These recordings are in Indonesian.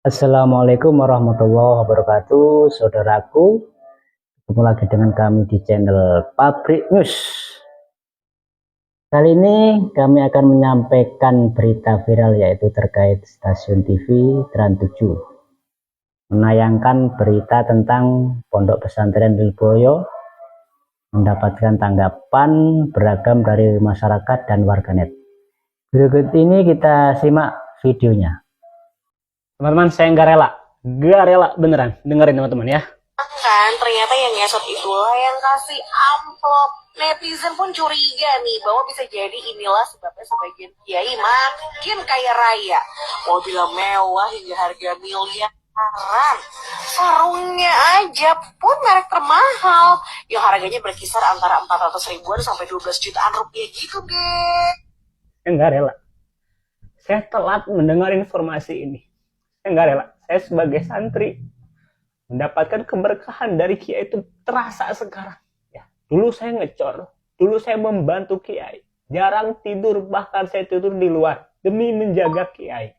Assalamualaikum warahmatullahi wabarakatuh, saudaraku. Ketemu lagi dengan kami di channel Pabrik News. Kali ini kami akan menyampaikan berita viral yaitu terkait stasiun TV Trans 7 menayangkan berita tentang Pondok Pesantren Lirboyo mendapatkan tanggapan beragam dari masyarakat dan warganet. Berikut ini kita simak videonya. Teman-teman, saya nggak rela beneran, dengerin teman-teman ya. Kan ternyata yang ngesot itulah yang kasih amplop. Netizen pun curiga nih bahwa bisa jadi inilah sebabnya sebagian kiai makin kaya raya. Mobil mewah hingga harga miliaran. Sarungnya aja pun merek termahal yang harganya berkisar antara 400 ribuan sampai 12 jutaan rupiah gitu deh. Saya nggak rela. Saya telat mendengar informasi ini. Saya nggak rela. Saya sebagai santri mendapatkan keberkahan dari kiai itu terasa sekarang. Ya, dulu saya ngecor, dulu saya membantu kiai, jarang tidur, bahkan saya tidur di luar demi menjaga kiai.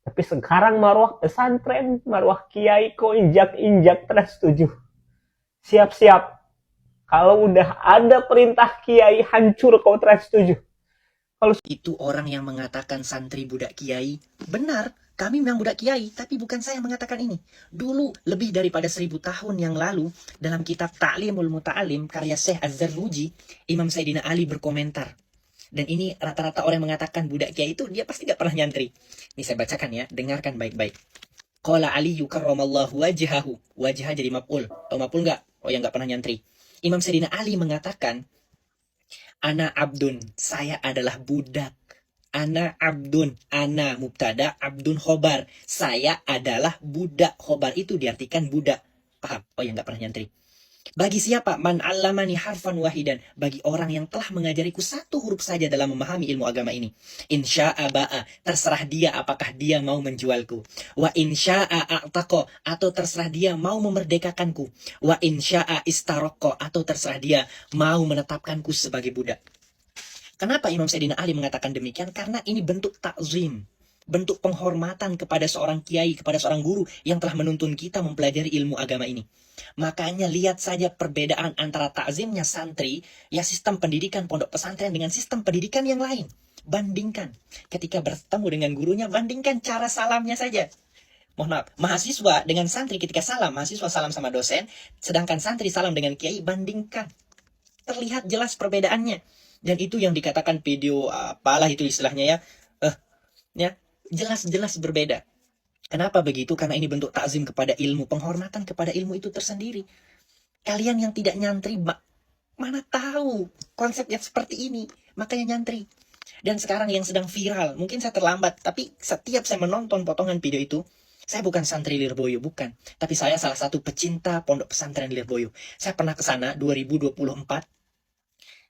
Tapi sekarang marwah pesantren, marwah kiai kok injak-injak Trans 7. Siap-siap, kalau udah ada perintah kiai hancur kau Trans 7. Itu orang yang mengatakan santri budak kiai. Benar, kami memang budak kiai, tapi bukan saya yang mengatakan ini. Dulu, lebih daripada 1000 tahun yang lalu, dalam kitab Ta'limul Muta'alim, karya Syekh Az-Zarnuji, Imam Sayyidina Ali berkomentar. Dan ini rata-rata orang yang mengatakan budak kiai itu, dia pasti gak pernah nyantri. Ini saya bacakan ya, dengarkan baik-baik. Qala Ali yukarramallahu wajhahu. Wajah jadi maf'ul. Tahu maf'ul gak? Oh, yang gak pernah nyantri. Imam Sayyidina Ali mengatakan, Ana abdun, saya adalah budak. Ana abdun, ana mubtada, abdun khobar. Saya adalah budak. Khobar itu diartikan budak. Paham? Oh yang gak pernah nyantri. Bagi siapa? Man allamani harfan wahidan. Bagi orang yang telah mengajariku satu huruf saja dalam memahami ilmu agama ini. Insya'a ba'a. Terserah dia apakah dia mau menjualku. Wa insya'a a'taqo. Atau terserah dia mau memerdekakanku. Wa insya'a istaroko. Atau terserah dia mau menetapkanku sebagai budak. Kenapa Imam Sayyidina Ali mengatakan demikian? Karena ini bentuk takzim. Bentuk penghormatan kepada seorang kiai, kepada seorang guru yang telah menuntun kita mempelajari ilmu agama ini. Makanya lihat saja perbedaan antara takzimnya santri, ya sistem pendidikan pondok pesantren dengan sistem pendidikan yang lain. Bandingkan. Ketika bertemu dengan gurunya, bandingkan cara salamnya saja. Mohon maaf, mahasiswa dengan santri ketika salam, mahasiswa salam sama dosen, sedangkan santri salam dengan kiai, bandingkan. Terlihat jelas perbedaannya. Dan itu yang dikatakan video apalah itu istilahnya ya. Ya, jelas-jelas berbeda. Kenapa begitu? Karena ini bentuk takzim kepada ilmu, penghormatan kepada ilmu itu tersendiri. Kalian yang tidak nyantri, mana tahu konsepnya seperti ini, makanya nyantri. Dan sekarang yang sedang viral, mungkin saya terlambat, tapi setiap saya menonton potongan video itu, saya bukan santri Lirboyo, bukan. Tapi saya salah satu pecinta pondok pesantren Lirboyo. Saya pernah ke sana 2024.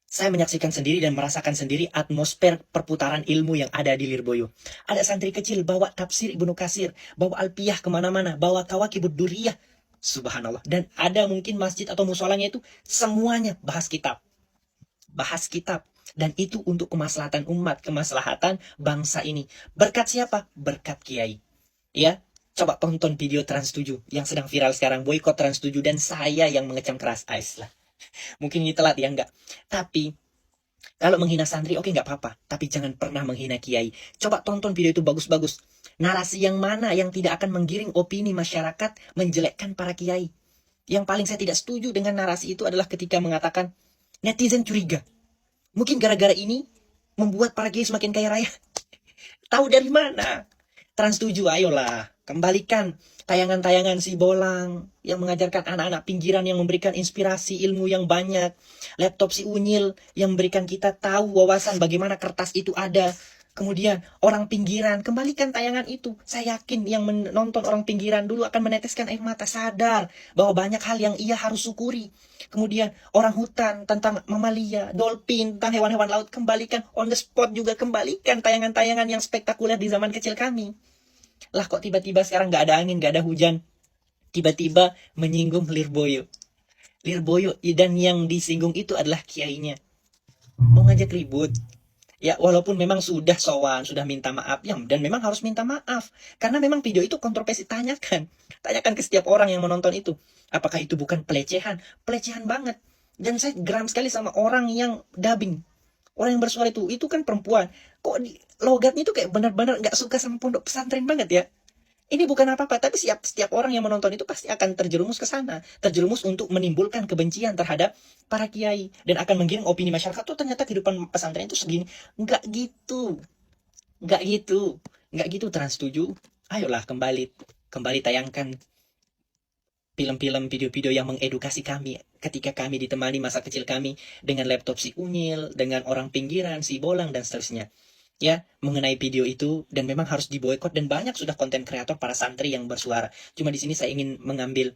Saya menyaksikan sendiri dan merasakan sendiri atmosfer perputaran ilmu yang ada di Lirboyo. Ada santri kecil bawa tafsir Ibnu Katsir, bawa alpiyah kemana-mana, bawa kawakibud duriyah. Subhanallah. Dan ada mungkin masjid atau musolanya itu semuanya bahas kitab. Bahas kitab. Dan itu untuk kemaslahatan umat, kemaslahatan bangsa ini. Berkat siapa? Berkat kiai. Ya, coba tonton video Trans 7 yang sedang viral sekarang, boykot Trans 7, dan saya yang mengecam keras. Lah. Mungkin ini telat ya, enggak. Tapi kalau menghina santri, oke, nggak apa-apa. Tapi jangan pernah menghina kiai. Coba tonton video itu bagus-bagus. Narasi yang mana yang tidak akan menggiring opini masyarakat menjelekkan para kiai. Yang paling saya tidak setuju dengan narasi itu adalah ketika mengatakan netizen curiga. Mungkin gara-gara ini membuat para kiai semakin kaya raya. Tahu dari mana? Trans 7, ayolah. Kembalikan tayangan-tayangan si Bolang yang mengajarkan anak-anak pinggiran, yang memberikan inspirasi ilmu yang banyak. Laptop si Unyil yang memberikan kita tahu wawasan bagaimana kertas itu ada. Kemudian orang pinggiran, kembalikan tayangan itu. Saya yakin yang menonton orang pinggiran dulu akan meneteskan air mata, sadar bahwa banyak hal yang ia harus syukuri. Kemudian orang hutan tentang mamalia, dolphin, tentang hewan-hewan laut, kembalikan on the spot juga, kembalikan tayangan-tayangan yang spektakuler di zaman kecil kami. Lah kok tiba-tiba sekarang gak ada angin, gak ada hujan, tiba-tiba menyinggung Lirboyo. Lirboyo, dan yang disinggung itu adalah kiainya. Mau ngajak ribut. Ya, walaupun memang sudah sowan, sudah minta maaf, ya, dan memang harus minta maaf. Karena memang video itu kontroversi, tanyakan. Tanyakan ke setiap orang yang menonton itu. Apakah itu bukan pelecehan? Pelecehan banget. Dan saya geram sekali sama orang yang dubbing. Orang yang bersuara itu kan perempuan. Kok logatnya itu kayak benar-benar nggak suka sama pondok pesantren banget ya? Ini bukan apa-apa, tapi setiap orang yang menonton itu pasti akan terjerumus ke sana. Terjerumus untuk menimbulkan kebencian terhadap para kiai. Dan akan menggiring opini masyarakat tuh ternyata kehidupan pesantren itu segini. Nggak gitu. Nggak gitu. Nggak gitu Trans 7. Ayolah kembali tayangkan film-film, video-video yang mengedukasi kami ketika kami ditemani masa kecil kami dengan laptop si Unyil, dengan orang pinggiran, si Bolang, dan seterusnya. Ya, mengenai video itu, dan memang harus diboykot, dan banyak sudah konten kreator para santri yang bersuara. Cuma di sini saya ingin mengambil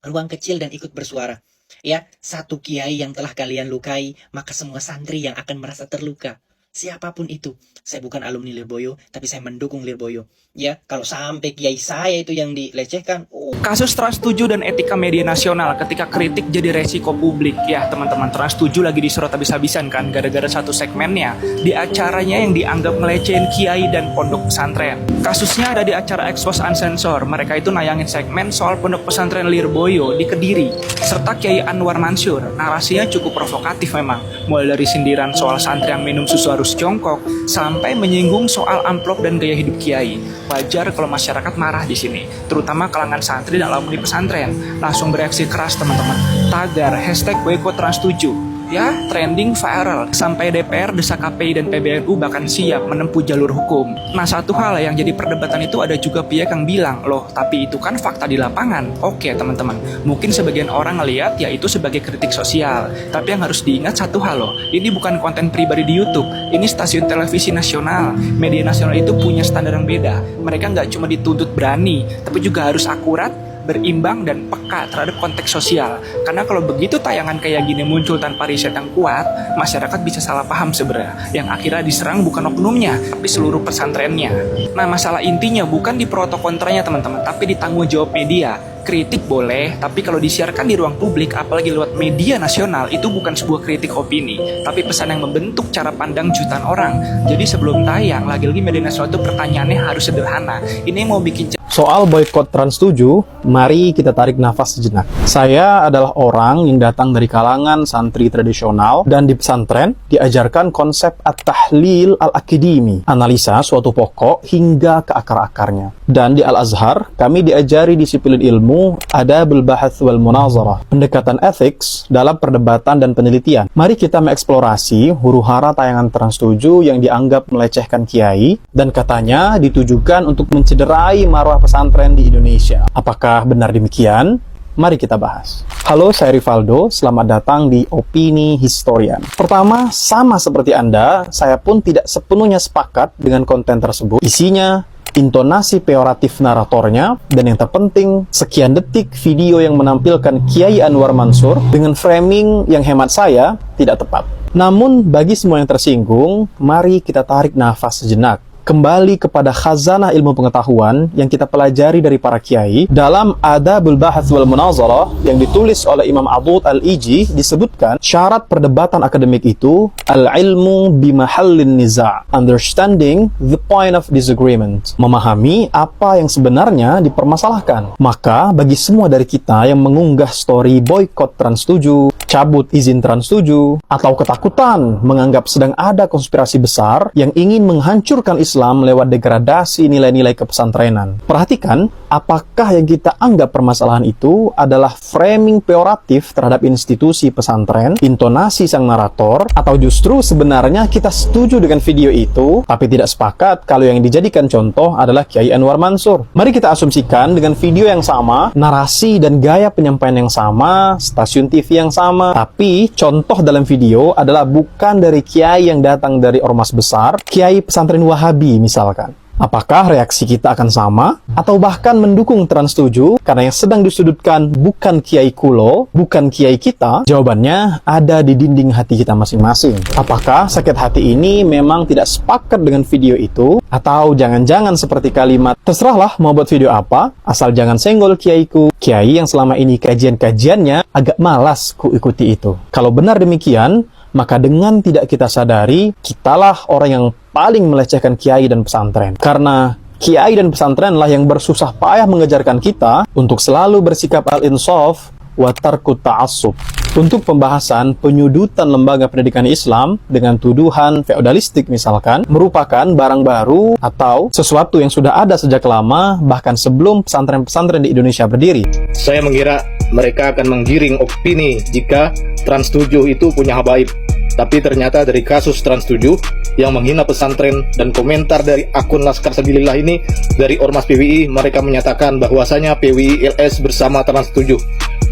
ruang kecil dan ikut bersuara. Ya, satu kiai yang telah kalian lukai, maka semua santri yang akan merasa terluka. Siapapun itu, saya bukan alumni Lirboyo, tapi saya mendukung Lirboyo. Ya, kalau sampai kiai saya itu yang dilecehkan, Kasus Trans 7 dan etika media nasional ketika kritik jadi resiko publik. Ya teman-teman, Trans 7 lagi disorot habis-habisan kan gara-gara satu segmennya di acaranya yang dianggap ngelecehin kiai dan pondok pesantren. Kasusnya ada di acara Expose Unsensor. Mereka itu nayangin segmen soal pondok pesantren Lirboyo di Kediri serta Kiai Anwar Mansur. Narasinya cukup provokatif memang, mulai dari sindiran soal santri yang minum susu harus jongkok sampai menyinggung soal amplop dan gaya hidup kiai. Wajar kalau masyarakat marah di sini, terutama kalangan santri dan alumni pesantren. Langsung bereaksi keras teman-teman. Tagar #boykot Trans 7. Ya, trending viral. Sampai DPR, desak KPI dan PBNU bahkan siap menempuh jalur hukum. Nah, satu hal yang jadi perdebatan itu ada juga pihak yang bilang, loh, tapi itu kan fakta di lapangan. Oke, teman-teman. Mungkin sebagian orang ngelihat ya itu sebagai kritik sosial. Tapi yang harus diingat satu hal loh. Ini bukan konten pribadi di YouTube. Ini stasiun televisi nasional. Media nasional itu punya standar yang beda. Mereka nggak cuma dituntut berani, tapi juga harus akurat, berimbang, dan peka terhadap konteks sosial. Karena kalau begitu tayangan kayak gini muncul tanpa riset yang kuat, masyarakat bisa salah paham sebenarnya. Yang akhirnya diserang bukan oknumnya, tapi seluruh pesantrennya. Nah, masalah intinya bukan di pro atau kontranya teman-teman, tapi di tanggung jawab media. Kritik boleh, tapi kalau disiarkan di ruang publik, apalagi lewat media nasional, itu bukan sebuah kritik opini, tapi pesan yang membentuk cara pandang jutaan orang. Jadi sebelum tayang, lagi-lagi media nasional itu pertanyaannya harus sederhana. Ini mau bikin Soal boykot Trans 7, mari kita tarik nafas sejenak. Saya adalah orang yang datang dari kalangan santri tradisional dan di pesantren diajarkan konsep at-tahlil al-akademi, analisa suatu pokok hingga ke akar-akarnya. Dan di Al-Azhar, kami diajari disiplin ilmu adabul bahath wal munazarah, pendekatan ethics dalam perdebatan dan penelitian. Mari kita mengeksplorasi huru-hara tayangan Trans 7 yang dianggap melecehkan kiai dan katanya ditujukan untuk mencederai marwah pesantren di Indonesia. Apakah benar demikian? Mari kita bahas. Halo, saya Rivaldo. Selamat datang di Opini Historian. Pertama, sama seperti Anda, saya pun tidak sepenuhnya sepakat dengan konten tersebut. Isinya, intonasi peoratif naratornya, dan yang terpenting, sekian detik video yang menampilkan Kiai Anwar Mansur dengan framing yang hemat saya tidak tepat. Namun, bagi semua yang tersinggung, mari kita tarik nafas sejenak. Kembali kepada khazanah ilmu pengetahuan yang kita pelajari dari para kiai. Dalam Adabul Bahath wal Munazarah yang ditulis oleh Imam Adud Al-Iji disebutkan syarat perdebatan akademik itu al-ilmu bimahallin niza', understanding the point of disagreement, memahami apa yang sebenarnya dipermasalahkan. Maka bagi semua dari kita yang mengunggah story boykot Trans 7, cabut izin Trans 7, atau ketakutan menganggap sedang ada konspirasi besar yang ingin menghancurkan Islam lewat degradasi nilai-nilai kepesantrenan. Perhatikan, apakah yang kita anggap permasalahan itu adalah framing peoratif terhadap institusi pesantren, intonasi sang narator, atau justru sebenarnya kita setuju dengan video itu, tapi tidak sepakat kalau yang dijadikan contoh adalah Kiai Anwar Mansur. Mari kita asumsikan dengan video yang sama, narasi dan gaya penyampaian yang sama, stasiun TV yang sama, tapi contoh dalam video adalah bukan dari Kiai yang datang dari ormas besar, Kiai pesantren Wahabi misalkan. Apakah reaksi kita akan sama? Atau bahkan mendukung Trans 7 karena yang sedang disudutkan bukan kiai kulo, bukan kiai kita? Jawabannya ada di dinding hati kita masing-masing. Apakah sakit hati ini memang tidak sepakat dengan video itu? Atau jangan-jangan seperti kalimat, terserahlah mau buat video apa, asal jangan senggol kiaiku. Kiai yang selama ini kajian-kajiannya agak malas ku ikuti itu. Kalau benar demikian, maka dengan tidak kita sadari, kitalah orang yang paling melecehkan kiai dan pesantren. Karena kiai dan pesantrenlah yang bersusah payah mengejarkan kita untuk selalu bersikap al-insaf wa tarku ta'assub. Untuk pembahasan penyudutan lembaga pendidikan Islam dengan tuduhan feodalistik misalkan, merupakan barang baru atau sesuatu yang sudah ada sejak lama, bahkan sebelum pesantren-pesantren di Indonesia berdiri. Saya mengira mereka akan menggiring opini jika Trans 7 itu punya habaib. Tapi ternyata dari kasus Trans 7 yang menghina pesantren dan komentar dari akun Laskar Sabilillah ini dari Ormas PWI, mereka menyatakan bahwasanya PWI LS bersama Trans 7.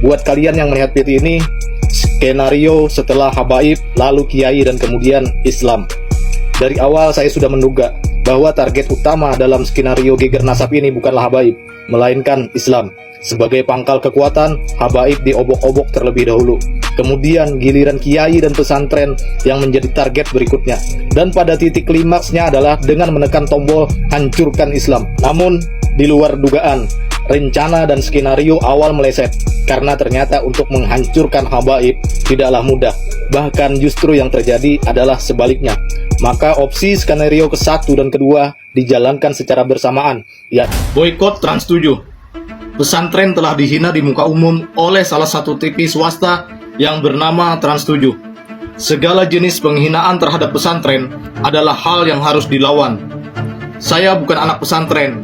Buat kalian yang melihat PT ini, skenario setelah habaib, lalu kiai, dan kemudian Islam. Dari awal saya sudah menduga bahwa target utama dalam skenario geger nasab ini bukanlah habaib, melainkan Islam. Sebagai pangkal kekuatan, habaib diobok-obok terlebih dahulu. Kemudian giliran kiai dan pesantren yang menjadi target berikutnya. Dan pada titik klimaksnya adalah dengan menekan tombol hancurkan Islam. Namun, di luar dugaan, rencana dan skenario awal meleset. Karena ternyata untuk menghancurkan habaib tidaklah mudah. Bahkan justru yang terjadi adalah sebaliknya. Maka opsi skenario ke-1 dan kedua dijalankan secara bersamaan. Ya, boykot Trans 7. Pesantren telah dihina di muka umum oleh salah satu TV swasta yang bernama Trans 7. Segala jenis penghinaan terhadap pesantren adalah hal yang harus dilawan. Saya bukan anak pesantren,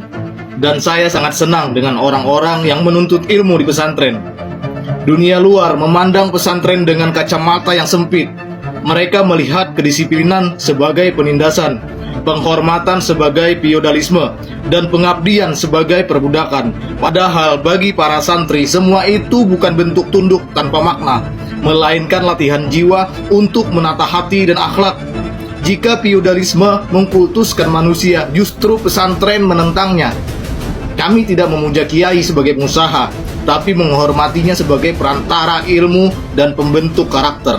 dan saya sangat senang dengan orang-orang yang menuntut ilmu di pesantren. Dunia luar memandang pesantren dengan kacamata yang sempit. Mereka melihat kedisiplinan sebagai penindasan, penghormatan sebagai feodalisme, dan pengabdian sebagai perbudakan. Padahal bagi para santri, semua itu bukan bentuk tunduk tanpa makna, melainkan latihan jiwa untuk menata hati dan akhlak. Jika feodalisme mengkultuskan manusia, justru pesantren menentangnya. Kami tidak memuja kiai sebagai pengusaha, tapi menghormatinya sebagai perantara ilmu dan pembentuk karakter.